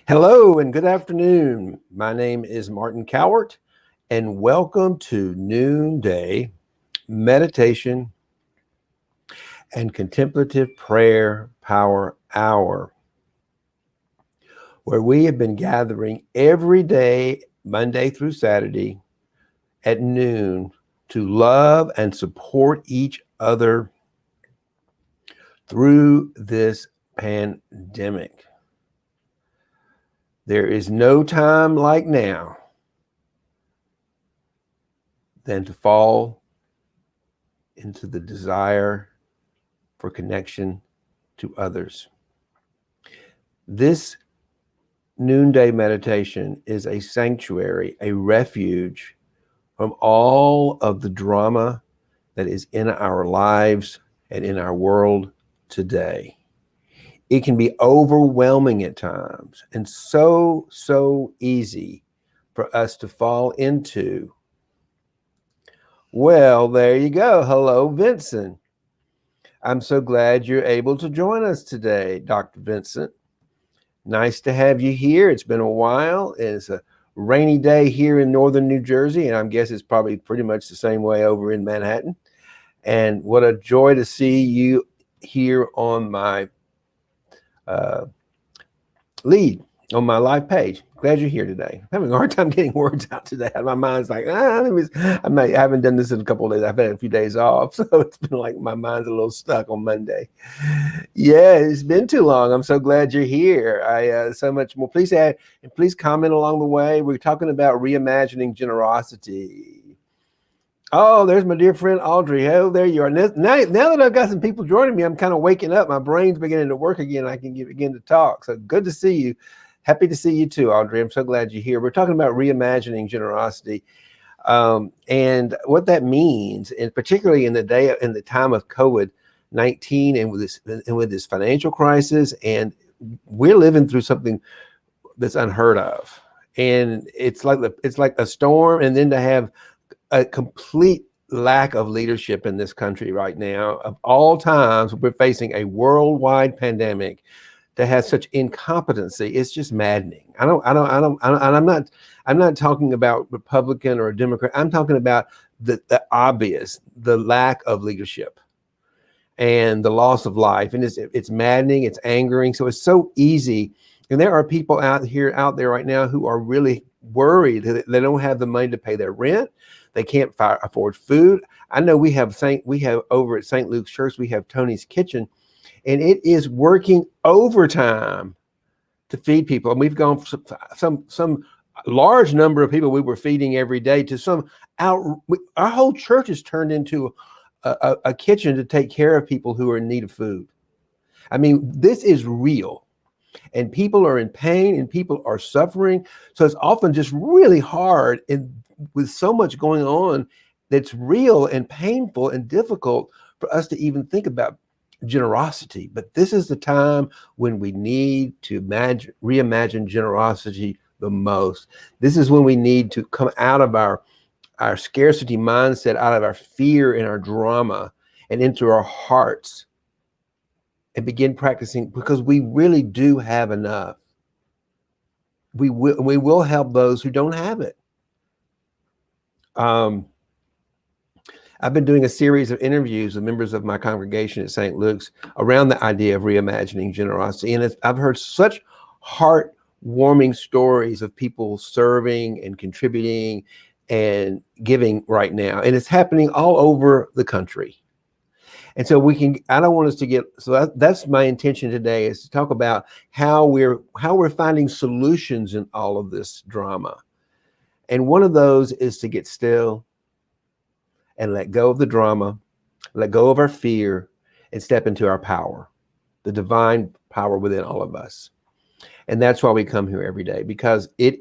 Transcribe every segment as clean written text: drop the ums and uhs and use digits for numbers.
Hello and good afternoon. My name is Martin Cowart, and welcome to Noonday Meditation and Contemplative Prayer Power Hour, where we have been gathering every day, Monday through Saturday at noon, to love and support each other through this pandemic. There is no time like now than to fall into the desire for connection to others. This noonday meditation is a sanctuary, a refuge from all of the drama that is in our lives and in our world today. It can be overwhelming at times and so easy for us to fall into. Well, there you go. Hello, Vincent. I'm so glad you're able to join us today, Dr. Vincent. Nice to have you here. It's been a while. It's a rainy day here in northern New Jersey, and I guess it's probably pretty much the same way over in Manhattan. And what a joy to see you here on my lead on my live page. Glad you're here today. I'm having a hard time getting words out today. My mind's like, I haven't done this in a couple of days. I've had a few days off, so it's been like my mind's a little stuck on Monday. Yeah, it's been too long. I'm so glad you're here. I so much more. Please add and please comment along the way. We're talking about reimagining generosity. Oh, there's my dear friend Audrey. Oh, there you are. Now that I've got some people joining me, I'm kind of waking up. My brain's beginning to work again. I can begin to talk. So good to see you. Happy to see you too, Audrey. I'm so glad you're here. We're talking about reimagining generosity, and what that means, and particularly in the time of COVID-19 and with this financial crisis, and we're living through something that's unheard of. And it's like a storm, and then to have a complete lack of leadership in this country right now. Of all times, we're facing a worldwide pandemic that has such incompetency. It's just maddening. I'm not talking about Republican or Democrat. I'm talking about the obvious, the lack of leadership and the loss of life. And it's maddening, it's angering. So it's so easy. And there are people out there right now who are really worried that they don't have the money to pay their rent. They can't afford food. I know we have over at St. Luke's Church, we have Tony's Kitchen, and it is working overtime to feed people. And we've gone from some large number of people we were feeding every day to our whole church has turned into a kitchen to take care of people who are in need of food. I mean, this is real. And people are in pain and people are suffering. So it's often just really hard, and with so much going on that's real and painful and difficult for us to even think about generosity. But this is the time when we need to reimagine generosity the most. This is when we need to come out of our scarcity mindset, out of our fear and our drama, and into our hearts and begin practicing, because we really do have enough. We will help those who don't have it. I've been doing a series of interviews with members of my congregation at St. Luke's around the idea of reimagining generosity. And I've heard such heartwarming stories of people serving and contributing and giving right now. And it's happening all over the country. And so I don't want us to that's my intention today, is to talk about how we're finding solutions in all of this drama. And one of those is to get still and let go of the drama, let go of our fear, and step into our power, the divine power within all of us. And that's why we come here every day, because if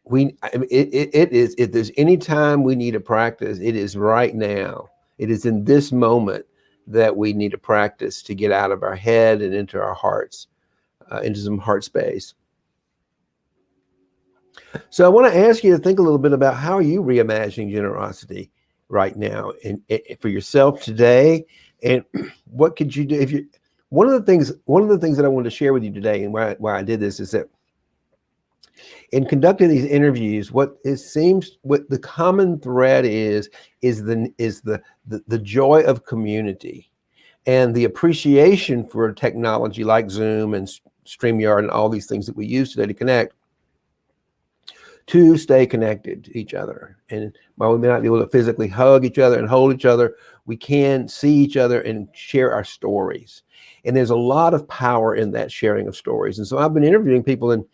there's any time we need to practice, it is right now. It is in this moment that we need to practice to get out of our head and into our hearts, into some heart space. So I want to ask you to think a little bit about, how are you reimagining generosity right now and for yourself today? And what could you do one of the things that I wanted to share with you today, and why I did this, is that In conducting these interviews, what the common thread is the joy of community and the appreciation for technology like Zoom and StreamYard and all these things that we use today to connect, to stay connected to each other. And while we may not be able to physically hug each other and hold each other, we can see each other and share our stories. And there's a lot of power in that sharing of stories. And so I've been interviewing people, and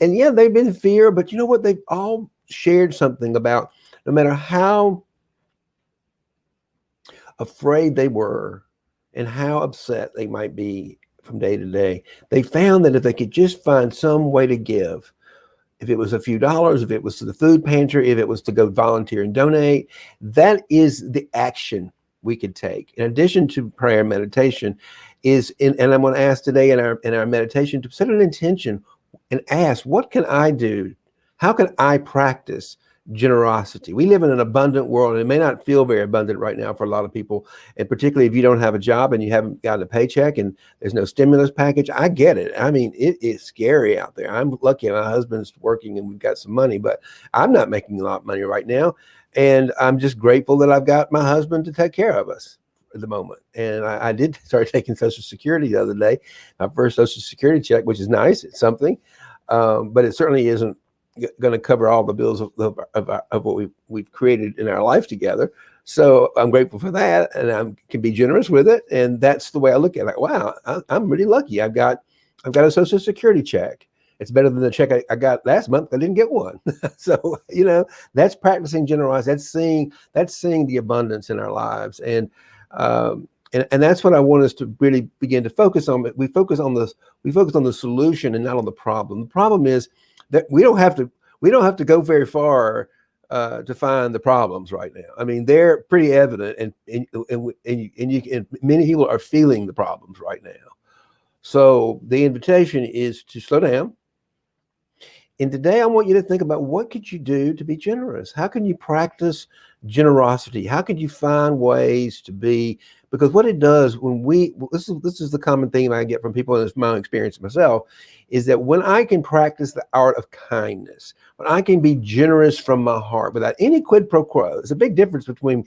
yeah, they've been in fear, but you know what? They've all shared something about, no matter how afraid they were and how upset they might be from day to day, they found that if they could just find some way to give, if it was a few dollars, if it was to the food pantry, if it was to go volunteer and donate, that is the action we could take. In addition to prayer and meditation, and I'm going to ask today in our meditation to set an intention and ask, what can I do? How can I practice generosity? We live in an abundant world, and it may not feel very abundant right now for a lot of people, and particularly if you don't have a job and you haven't gotten a paycheck and there's no stimulus package. I get it. I mean, it is scary out there. I'm lucky my husband's working and we've got some money, but I'm not making a lot of money right now, and I'm just grateful that I've got my husband to take care of us at the moment. And I did start taking Social Security the other day, my first Social Security check, which is nice. It's something, but it certainly isn't going to cover all the bills of what we've created in our life together. So I'm grateful for that, and I can be generous with it. And that's the way I look at it. Like, wow, I'm really lucky. I've got a Social Security check. It's better than the check I got last month. I didn't get one. So, that's practicing generosity. That's seeing the abundance in our lives. And that's what I want us to really begin to focus on. We focus on the solution and not on the problem. The problem is that we don't have to go very far to find the problems right now. I mean, they're pretty evident, and many people are feeling the problems right now. So the invitation is to slow down. And today I want you to think about, what could you do to be generous? How can you practice generosity? How could you find ways to be? Because what it does this is the common theme I get from people, and it's my own experience myself, is that when I can practice the art of kindness, when I can be generous from my heart without any quid pro quo. There's a big difference between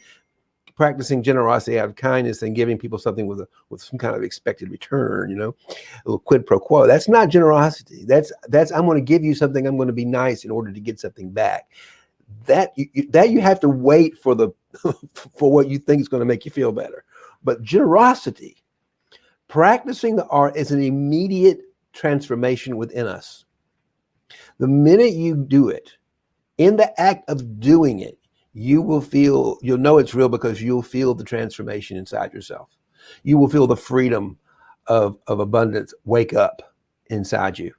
practicing generosity out of kindness and giving people something with some kind of expected return, a little quid pro quo. That's not generosity. That's I'm going to give you something. I'm going to be nice in order to get something back. That you have to wait for for what you think is going to make you feel better. But generosity, practicing the art, is an immediate transformation within us. The minute you do it, in the act of doing it, you'll know it's real, because you'll feel the transformation inside yourself. You will feel the freedom of abundance wake up inside you.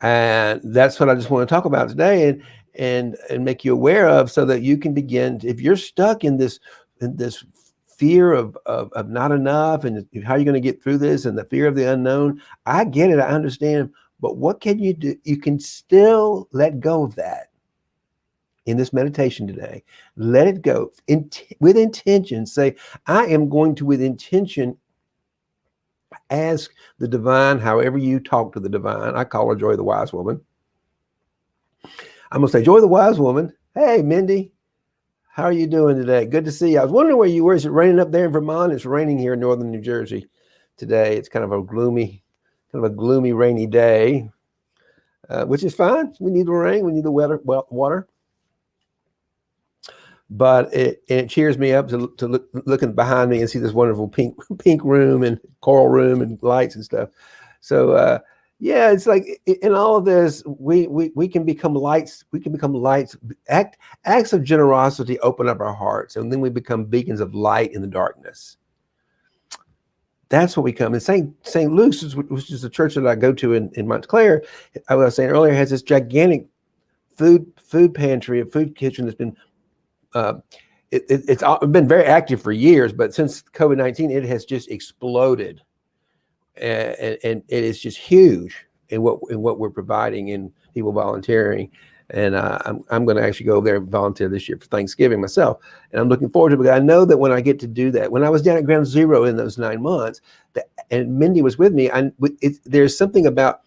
And that's what I just want to talk about today and make you aware of, so that you can begin, if you're stuck in this fear of not enough, and how you're going to get through this, and the fear of the unknown. I get it. I understand. But what can you do? You can still let go of that in this meditation today. Let it go with intention. Say, I am going to, with intention, ask the divine, however you talk to the divine. I call her Joy the Wise Woman. I'm going to say, Joy the Wise Woman, hey, Mindy, how are you doing today? Good to see you. I was wondering where you were. Is it raining up there in Vermont? It's raining here in northern New Jersey today. It's kind of a gloomy, rainy day, which is fine. We need the rain. We need the water. But it cheers me up to looking behind me and see this wonderful pink room and coral room and lights and stuff. So yeah, it's like in all of this, we can become lights. We can become lights. Acts of generosity open up our hearts, and then we become beacons of light in the darkness. That's what we come. And St. Luke's, which is the church that I go to in Montclair, I was saying earlier, has this gigantic food pantry, a food kitchen that's been it's been very active for years, but since COVID-19, it has just exploded, and it is just huge in what we're providing in people volunteering. And I'm going to actually go there and volunteer this year for Thanksgiving myself, and I'm looking forward to it, because I know that when I get to do that, when I was down at Ground Zero in those 9 months, and Mindy was with me, there's something about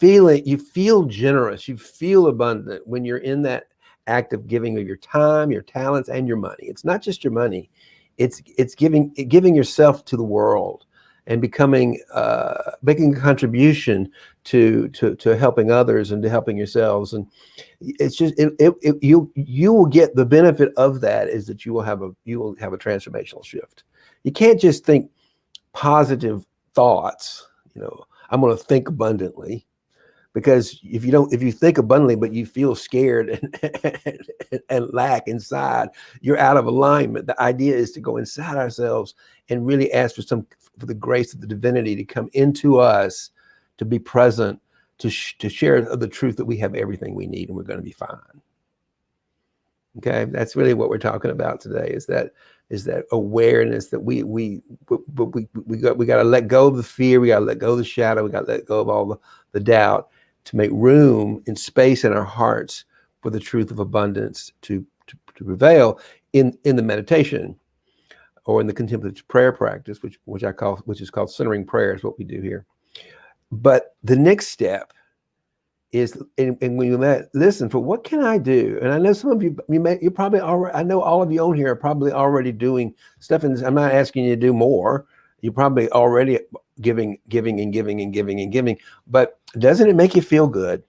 you feel generous, you feel abundant when you're in that act of giving of your time, your talents, and your money. It's not just your money, it's giving yourself to the world and becoming making a contribution to helping others and to helping yourselves. And it's just you will get the benefit of that, is that you will have a transformational shift. You can't just think positive thoughts, I'm going to think abundantly, because if you think abundantly but you feel scared and lack inside, you're out of alignment. The idea is to go inside ourselves and really ask for the grace of the divinity to come into us, to be present, to share the truth that we have everything we need and we're going to be fine. Okay, that's really what we're talking about today, is that awareness that we got to let go of the fear, we got to let go of the shadow, we got to let go of all the doubt, to make room and space in our hearts for the truth of abundance to prevail in the meditation, or in the contemplative prayer practice, which is called centering prayer, is what we do here. But the next step is, and when you listen for, what can I do? And I know some of you're probably already, I know all of you on here are probably already doing stuff, and I'm not asking you to do more. You're probably already giving, but doesn't it make you feel good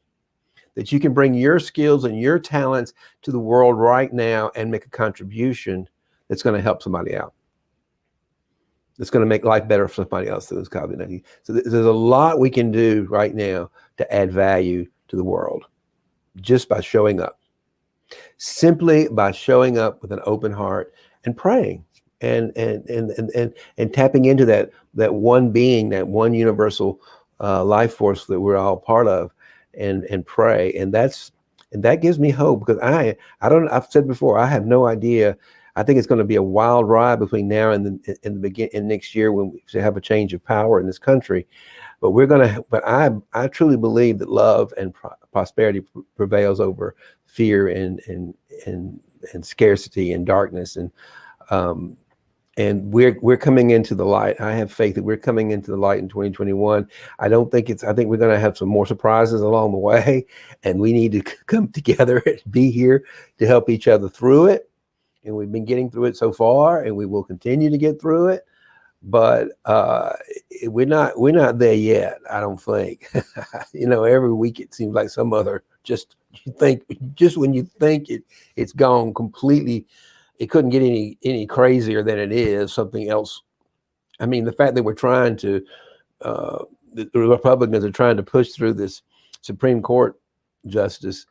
that you can bring your skills and your talents to the world right now and make a contribution that's going to help somebody out? It's going to make life better for somebody else through this COVID-19. So there's a lot we can do right now to add value to the world, just by showing up. Simply by showing up with an open heart and praying and tapping into that one being, that one universal life force that we're all part of, and pray. And that gives me hope, because I've said before, I have no idea. I think it's going to be a wild ride between now and the beginning next year, when we have a change of power in this country. But I truly believe that love and prosperity prevails over fear and scarcity and darkness. And we're coming into the light. I have faith that we're coming into the light in 2021. I think we're going to have some more surprises along the way, and we need to come together and be here to help each other through it. And we've been getting through it so far, and we will continue to get through it. But we're not there yet, I don't think. Every week it seems like some other, just when you think it's gone completely, it couldn't get any crazier than it is, something else. I mean, the fact that we're trying to, the Republicans are trying to push through this Supreme Court justice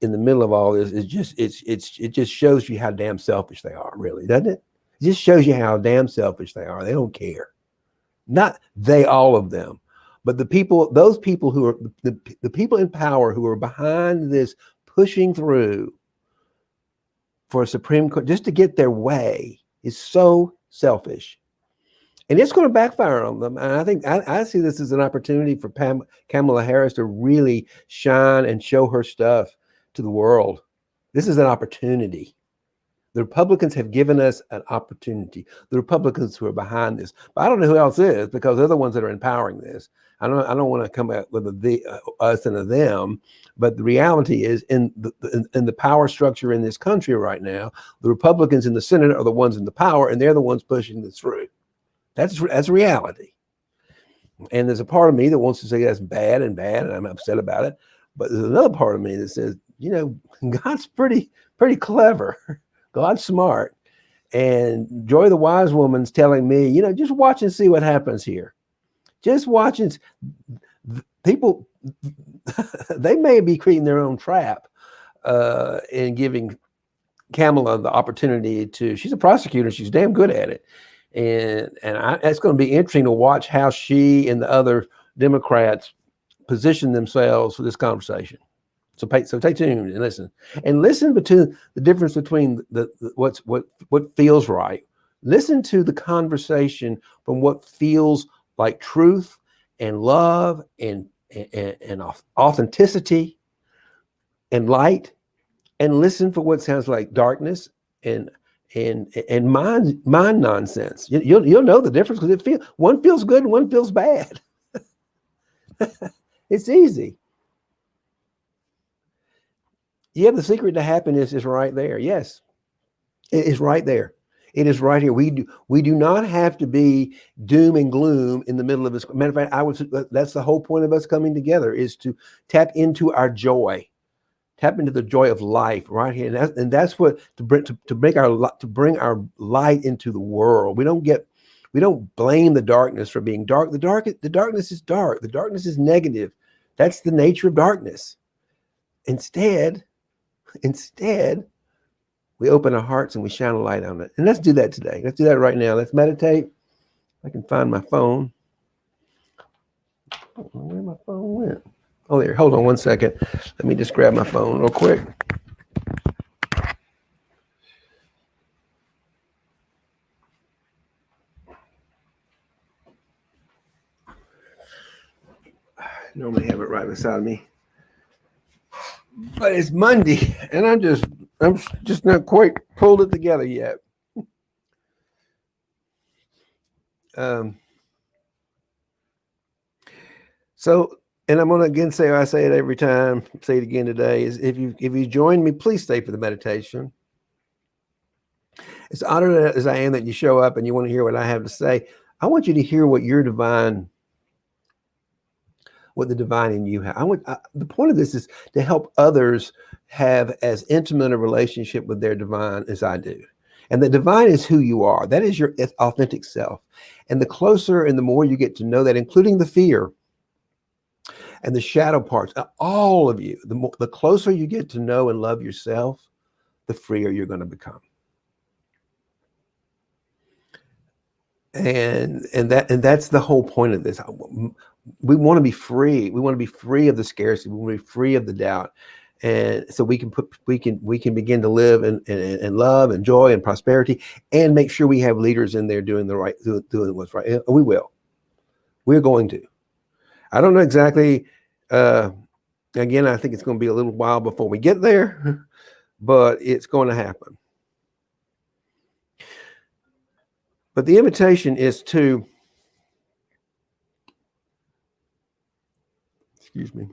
in the middle of all this, it just shows you how damn selfish they are, really, doesn't it? It just shows you how damn selfish they are. They don't care. Not they, all of them, but those people who are the people in power who are behind this, pushing through for a Supreme Court just to get their way, is so selfish. And it's going to backfire on them. And I think I see this as an opportunity for Kamala Harris to really shine and show her stuff to the world. This is an opportunity. The Republicans have given us an opportunity. The Republicans who are behind this, but I don't know who else is, because they're the ones that are empowering this. I don't want to come out with us and a them, but the reality is, in the power structure in this country right now, the Republicans in the Senate are the ones in the power, and they're the ones pushing this through. That's reality. And there's a part of me that wants to say that's bad, and I'm upset about it. But there's another part of me that says, God's pretty clever. God's smart. And Joy the Wise Woman's telling me, just watch and see what happens here. Just watch and people, they may be creating their own trap in giving Kamala the opportunity to, she's a prosecutor, she's damn good at it. And it's going to be interesting to watch how she and the other Democrats position themselves for this conversation. So stay tuned and listen between the difference between what feels right. Listen to the conversation from what feels like truth and love and authenticity and light, and listen for what sounds like darkness and mind nonsense. You'll know the difference, because one feels good and one feels bad. It's easy. Yeah, the secret to happiness is right there. Yes, it is right there. It is right here. We do not have to be doom and gloom in the middle of this. Matter of fact, that's the whole point of us coming together, is to tap into our joy, tap into the joy of life right here. And that's what to bring our light into the world. We don't blame the darkness for being dark. The darkness is dark. The darkness is negative. That's the nature of darkness. Instead, we open our hearts and we shine a light on it. And let's do that today. Let's do that right now. Let's meditate. I can find my phone. I don't know where my phone went. Oh, there. Hold on one second. Let me just grab my phone real quick. I normally have it right beside me, but it's Monday, and I'm just not quite pulled it together yet. Um, so, and I'm gonna again say, I say it every time, say it again today, is if you join me, please stay for the meditation. As honored as I am that you show up and you want to hear what I have to say, I want you to hear what the divine in you have. The point of this is to help others have as intimate a relationship with their divine as I do. And the divine is who you are. That is your authentic self. And the closer and the more you get to know that, including the fear and the shadow parts, all of you, the closer you get to know and love yourself, the freer you're going to become. And that's the whole point of this. We want to be free. We want to be free of the scarcity. We want to be free of the doubt, and so we can begin to live and love and joy and prosperity, and make sure we have leaders in there doing what's right. And we will. We're going to. I don't know exactly. Again, I think it's going to be a little while before we get there, but it's going to happen. But the invitation is to, excuse me.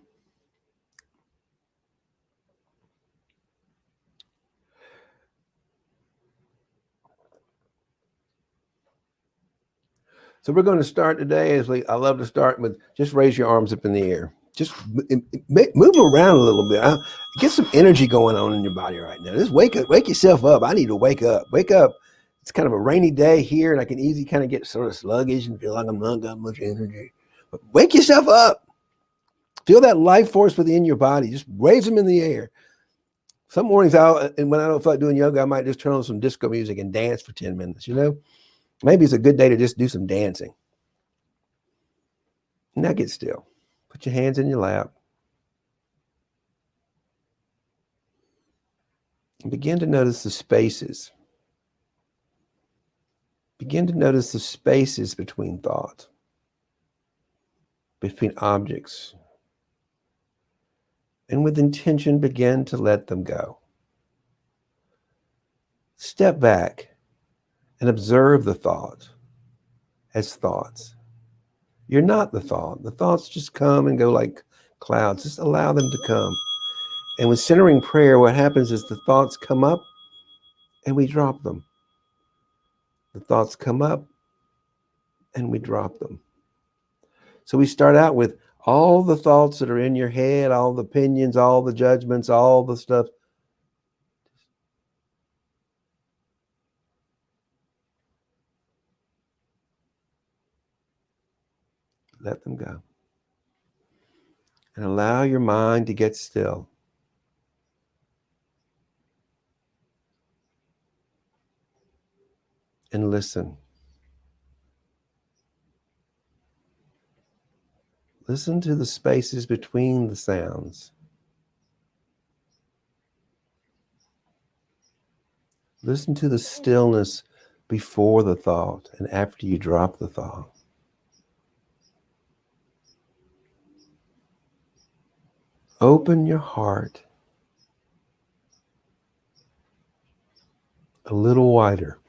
So we're going to start today, I love to start with, just raise your arms up in the air. Just move around a little bit. Get some energy going on in your body right now. Just wake yourself up. I need to wake up. Wake up. It's kind of a rainy day here, and I can easily kind of get sort of sluggish and feel like I'm not got much energy. But wake yourself up. Feel that life force within your body. Just raise them in the air. Some mornings and when I don't feel like doing yoga, I might just turn on some disco music and dance for 10 minutes, Maybe it's a good day to just do some dancing. Now get still. Put your hands in your lap. And begin to notice the spaces. Begin to notice the spaces between thoughts, between objects. And with intention, begin to let them go. Step back and observe the thought as thoughts. You're not the thought. The thoughts just come and go like clouds. Just allow them to come. And with centering prayer, what happens is the thoughts come up and we drop them. The thoughts come up and we drop them. So we start out with all the thoughts that are in your head, all the opinions, all the judgments, all the stuff. Let them go. And allow your mind to get still. And listen. Listen to the spaces between the sounds. Listen to the stillness before the thought and after you drop the thought. Open your heart a little wider.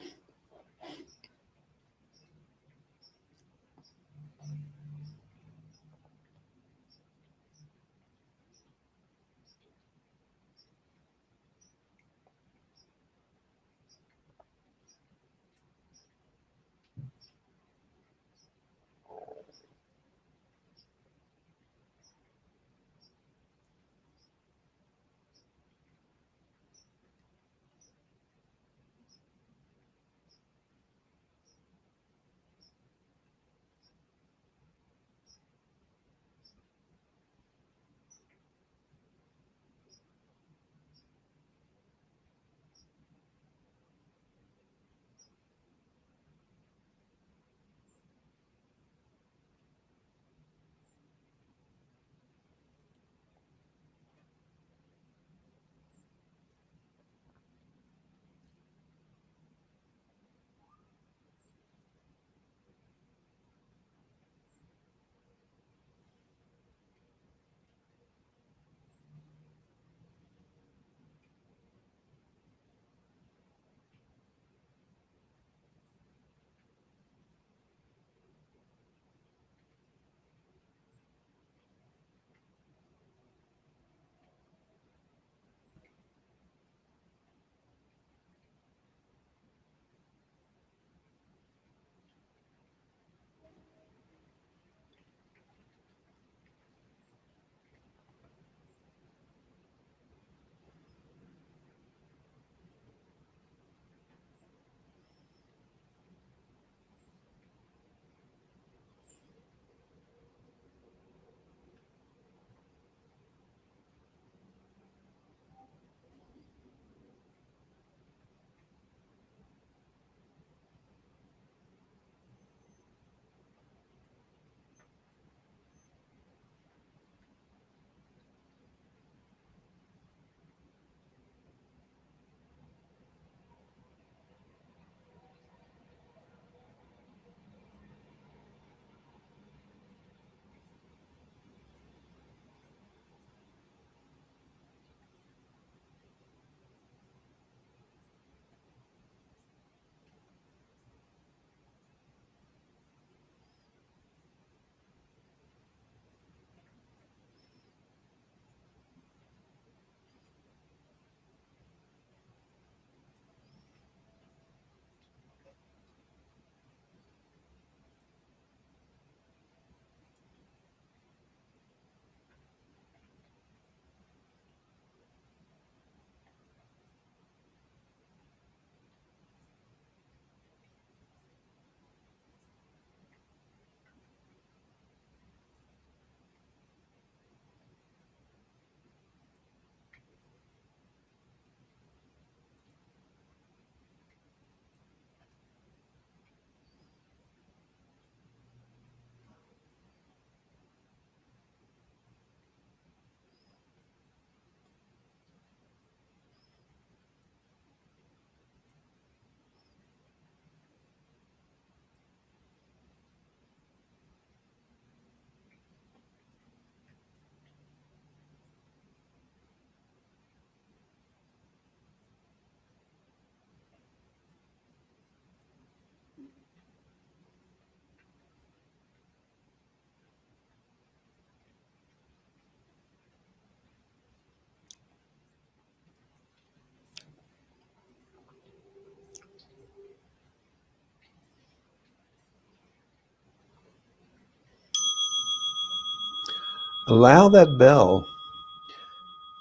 Allow that bell,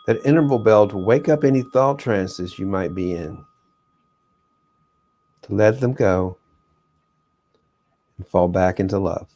that interval bell, to wake up any thought trances you might be in, to let them go and fall back into love.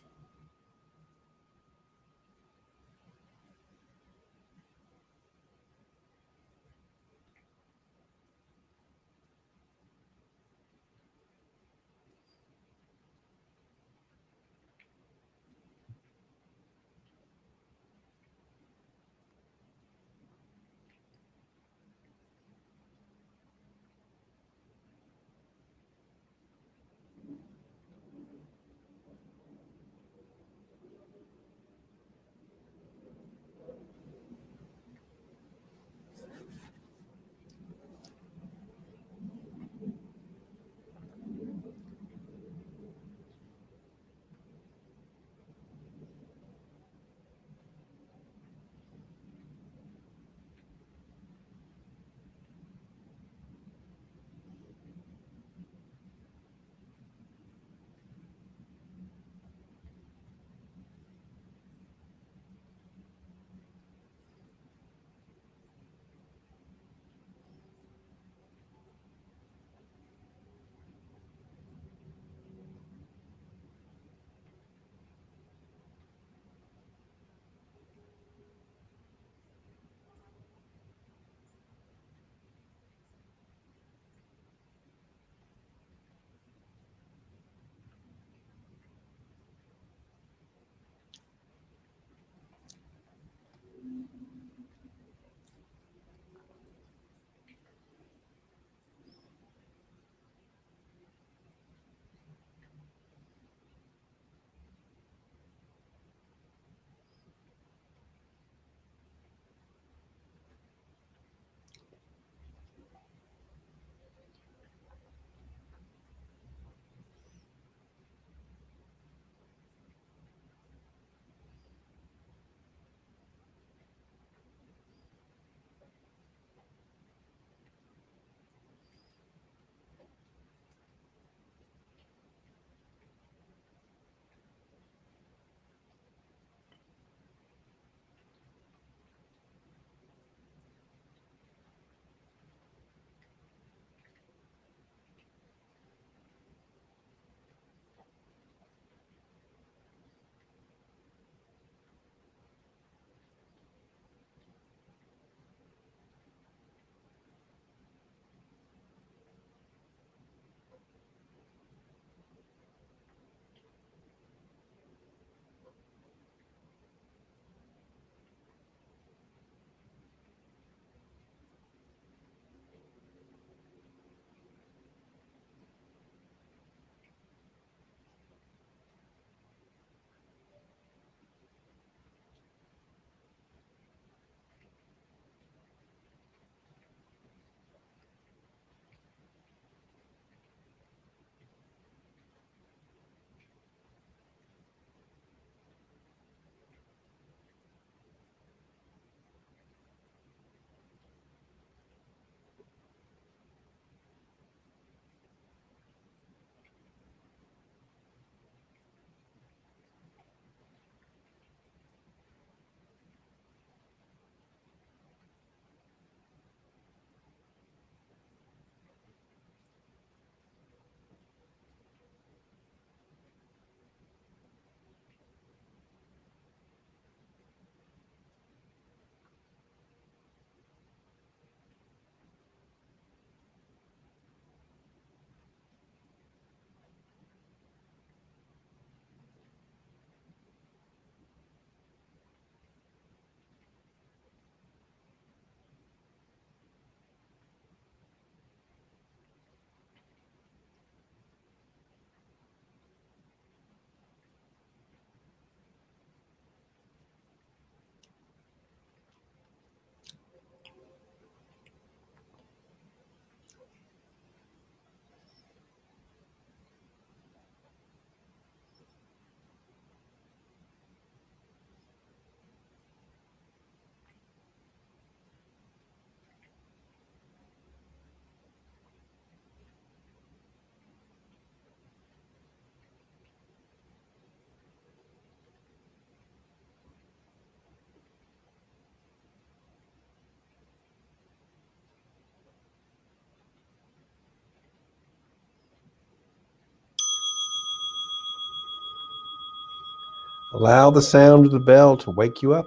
Allow the sound of the bell to wake you up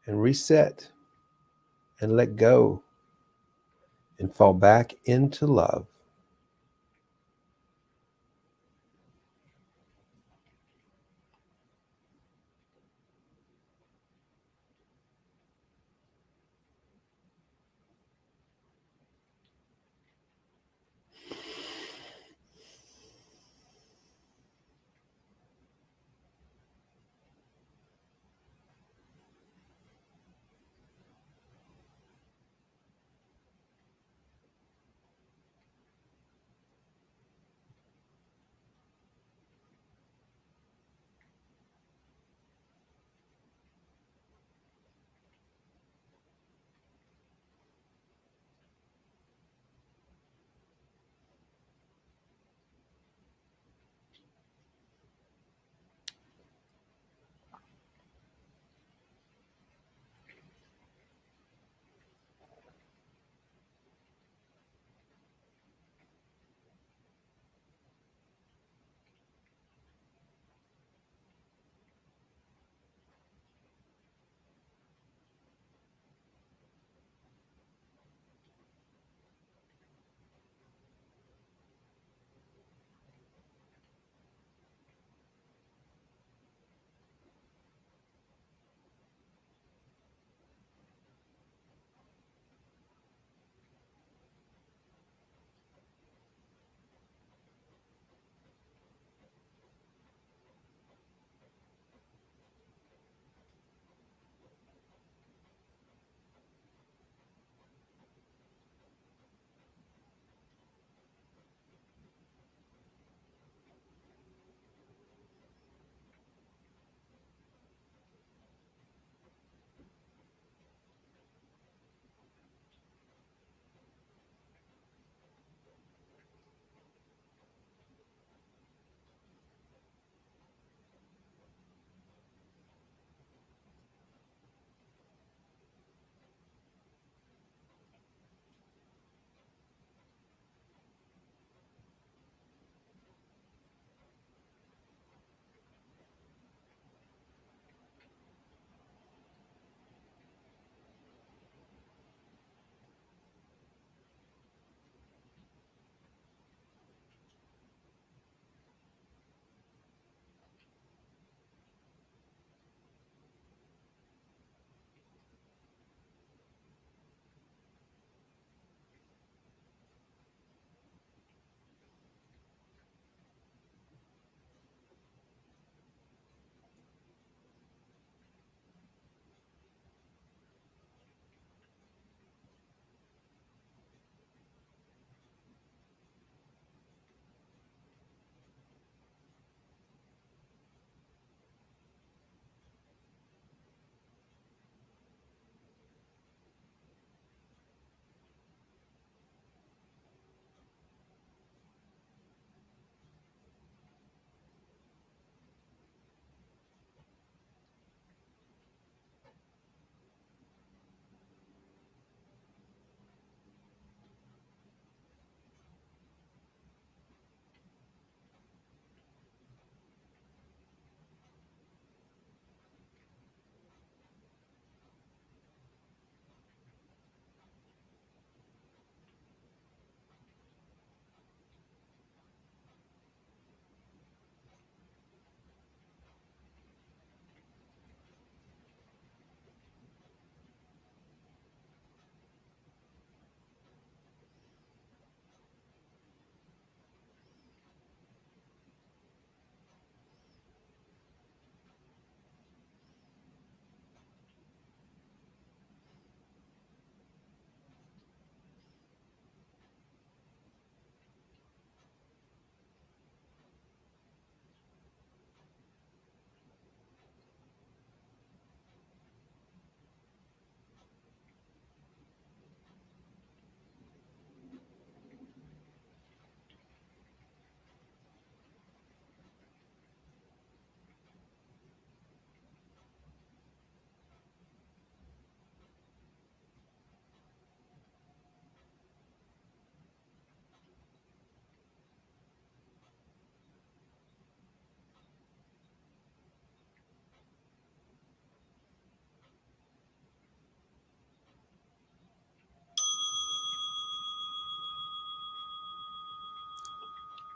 and reset and let go and fall back into love.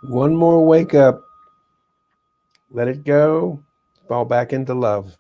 One more wake up. Let it go. Fall back into love.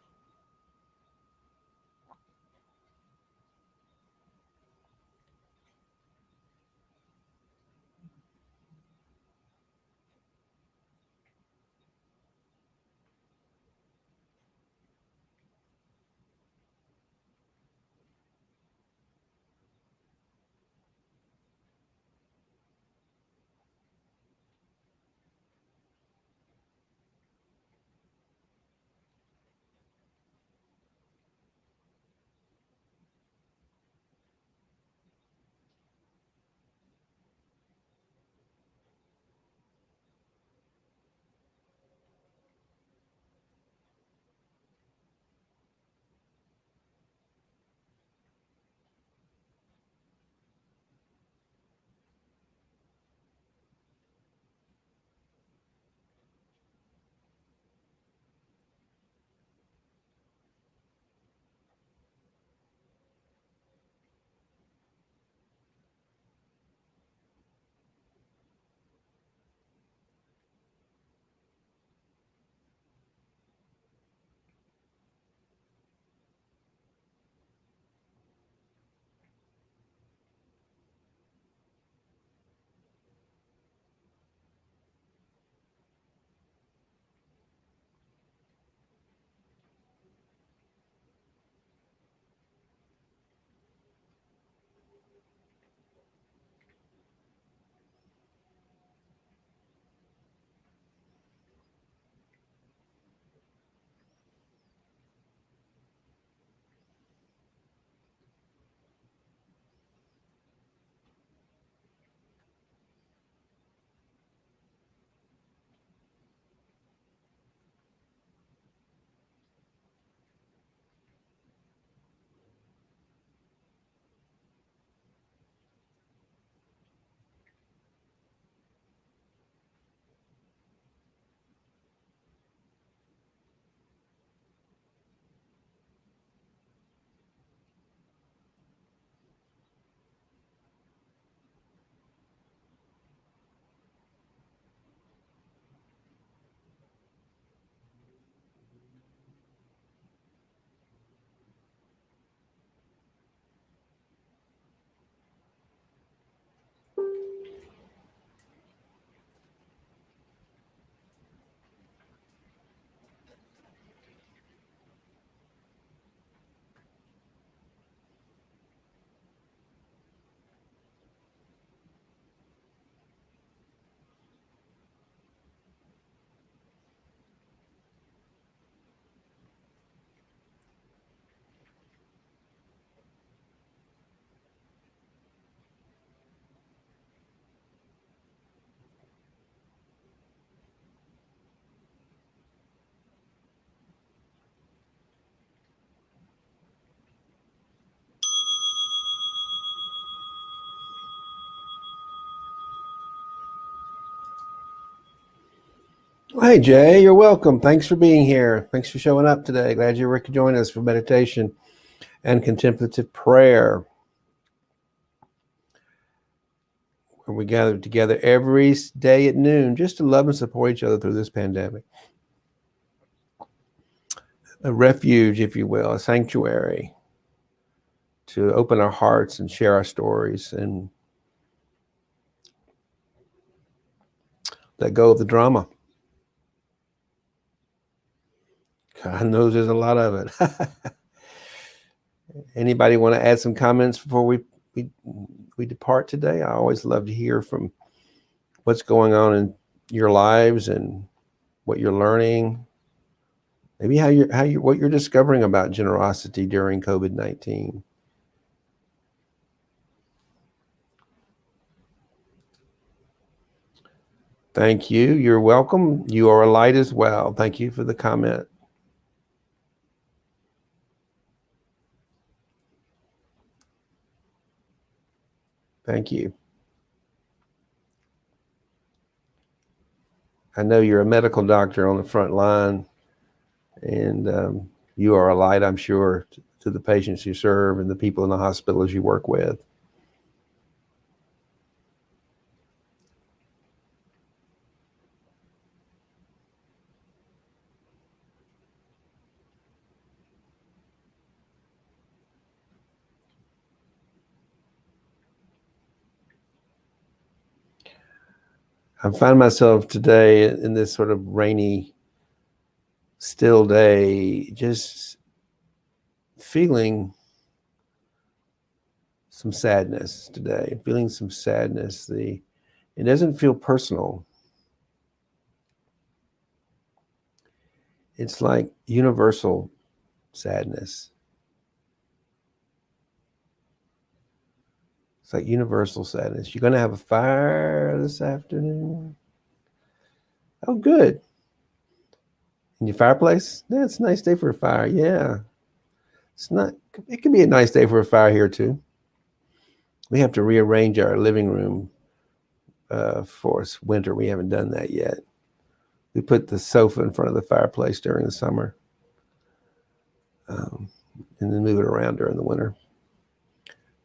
Hey, Jay, you're welcome. Thanks for being here. Thanks for showing up today. Glad you could join us for meditation and contemplative prayer, where we gather together every day at noon just to love and support each other through this pandemic. A refuge, if you will, a sanctuary to open our hearts and share our stories and let go of the drama. God knows there's a lot of it. Anybody want to add some comments before we depart today? I always love to hear from what's going on in your lives and what you're learning. Maybe what you're discovering about generosity during COVID-19. Thank you. You're welcome. You are a light as well. Thank you for the comment. Thank you. I know you're a medical doctor on the front line, and you are a light, I'm sure, to the patients you serve and the people in the hospitals you work with. I find myself today in this sort of rainy, still day, just feeling some sadness today, feeling some sadness. It doesn't feel personal. It's like universal sadness. It's like universal sadness. You're going to have a fire this afternoon? Oh, good. In your fireplace? Yeah, it's a nice day for a fire. Yeah. It can be a nice day for a fire here too. We have to rearrange our living room for winter. We haven't done that yet. We put the sofa in front of the fireplace during the summer, and then move it around during the winter.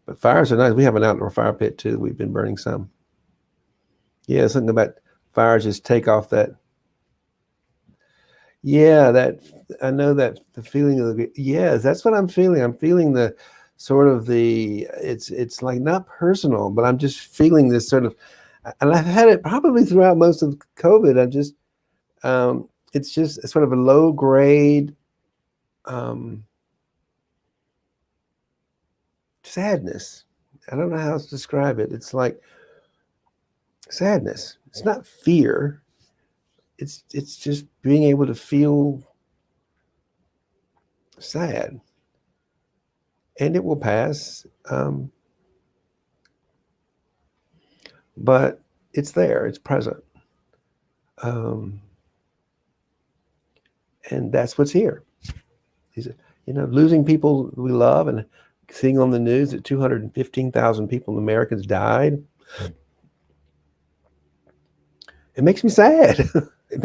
But fires are nice. We have an outdoor fire pit too. We've been burning some. Yeah, something about fires just take off that. Yeah, I know that the feeling of yes, that's what I'm feeling. I'm feeling the sort of it's like not personal, but I'm just feeling this sort of, and I've had it probably throughout most of COVID. It's just sort of a low grade sadness. I don't know how else to describe it. It's like sadness. It's not fear. It's just being able to feel sad, and it will pass. But it's there. It's present, and that's what's here. Losing people we love and seeing on the news that 215,000 people, Americans, died. It makes me sad. It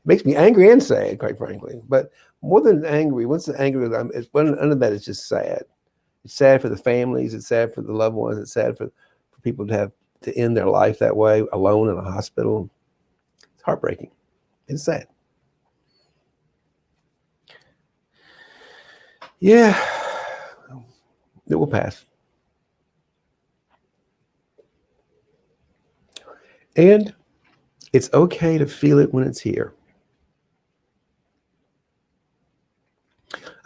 makes me angry and sad, quite frankly. But more than angry, once the angry, under that, it's just sad. It's sad for the families. It's sad for the loved ones. It's sad for people to have to end their life that way, alone in a hospital. It's heartbreaking. It's sad. Yeah, it will pass. And it's okay to feel it when it's here.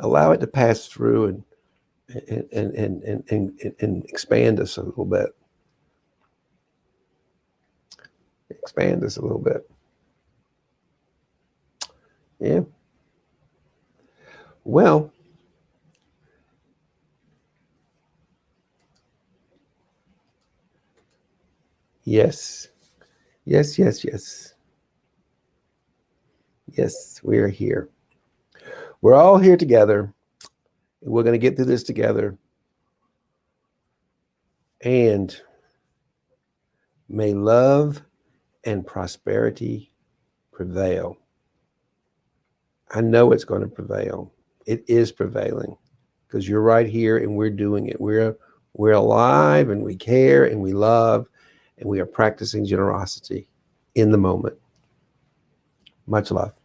Allow it to pass through and expand us a little bit. Expand us a little bit. Yeah. Well, yes. Yes, yes, yes. Yes, we are here. We're all here together. We're going to get through this together. And may love and prosperity prevail. I know it's going to prevail. It is prevailing because you're right here and we're doing it. We're alive and we care and we love and we are practicing generosity in the moment. Much love.